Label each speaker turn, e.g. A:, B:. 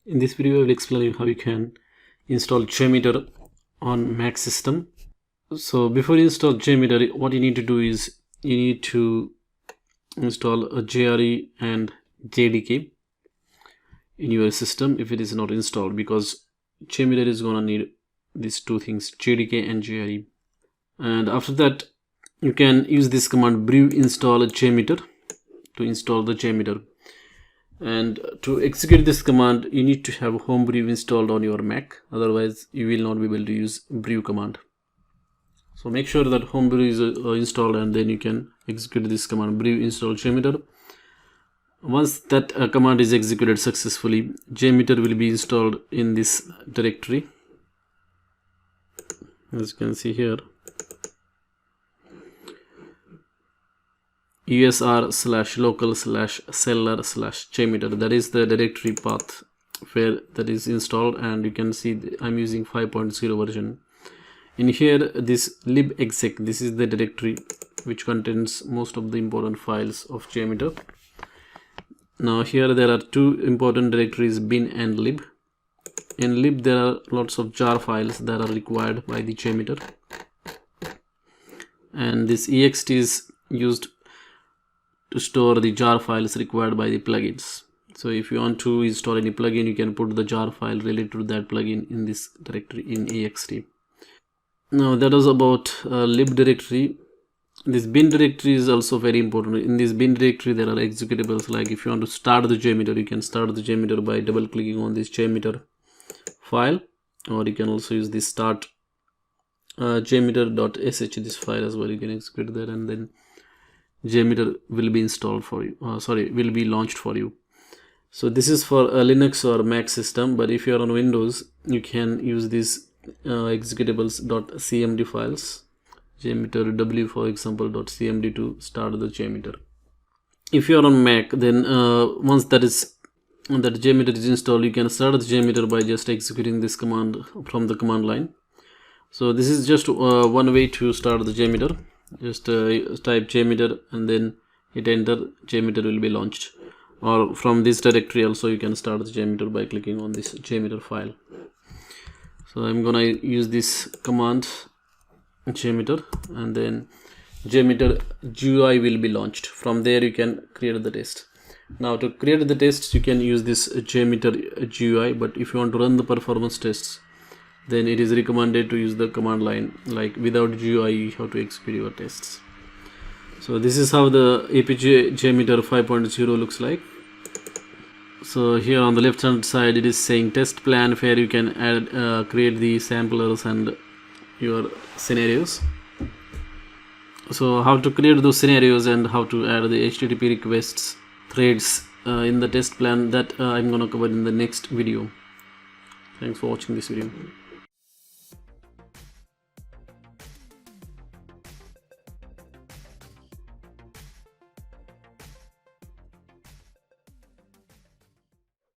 A: In this video, I will explain you how you can install JMeter on Mac system. So before you install JMeter, what you need to do is you need to install a JRE and JDK in your system if it is not installed, because JMeter is gonna need these two things, JDK and JRE. And after that, you can use this command brew install JMeter to install the JMeter. And to execute this command, you need to have Homebrew installed on your Mac, otherwise you will not be able to use brew command. So make sure that Homebrew is installed, and then you can execute this command brew install JMeter. Once that command is executed successfully, JMeter will be installed in this directory, as you can see here, usr/local/seller/JMeter. That is the directory path where that is installed, and you can see I'm using 5.0 version. In here, this libexec, this is the directory which contains most of the important files of JMeter. Now here there are two important directories, bin and lib. In lib there are lots of jar files that are required by the JMeter, and this ext is used to store the jar files required by the plugins. So if you want to install any plugin, you can put the jar file related to that plugin in this directory in ext. Now that was about lib directory. This bin directory is also very important. In this bin directory there are executables, like if you want to start the JMeter, you can start the JMeter by double clicking on this JMeter file, or you can also use this start jmeter.sh, this file as well. You can execute that, and then JMeter will be installed for you, will be launched for you. So this is for a Linux or Mac system, but if you are on Windows, you can use these executables.cmd files, JMeter w for example .cmd, to start the JMeter. If you are on Mac, then once that JMeter is installed, you can start the JMeter by just executing this command from the command line. So this is just one way to start the JMeter. Just type JMeter and then hit enter. JMeter will be launched. Or from this directory also you can start the JMeter by clicking on this JMeter file. So I'm gonna use this command JMeter, and then JMeter GUI will be launched. From there you can create the test. Now to create the tests, you can use this JMeter GUI, but if you want to run the performance tests, then it is recommended to use the command line. Like without GUI, you have to execute your tests. So this is how the APJ JMeter 5.0 looks like. So here on the left hand side, it is saying test plan, where you can add create the samplers and your scenarios. So how to create those scenarios and how to add the HTTP requests, threads in the test plan, that I'm gonna cover in the next video. Thanks for watching this video.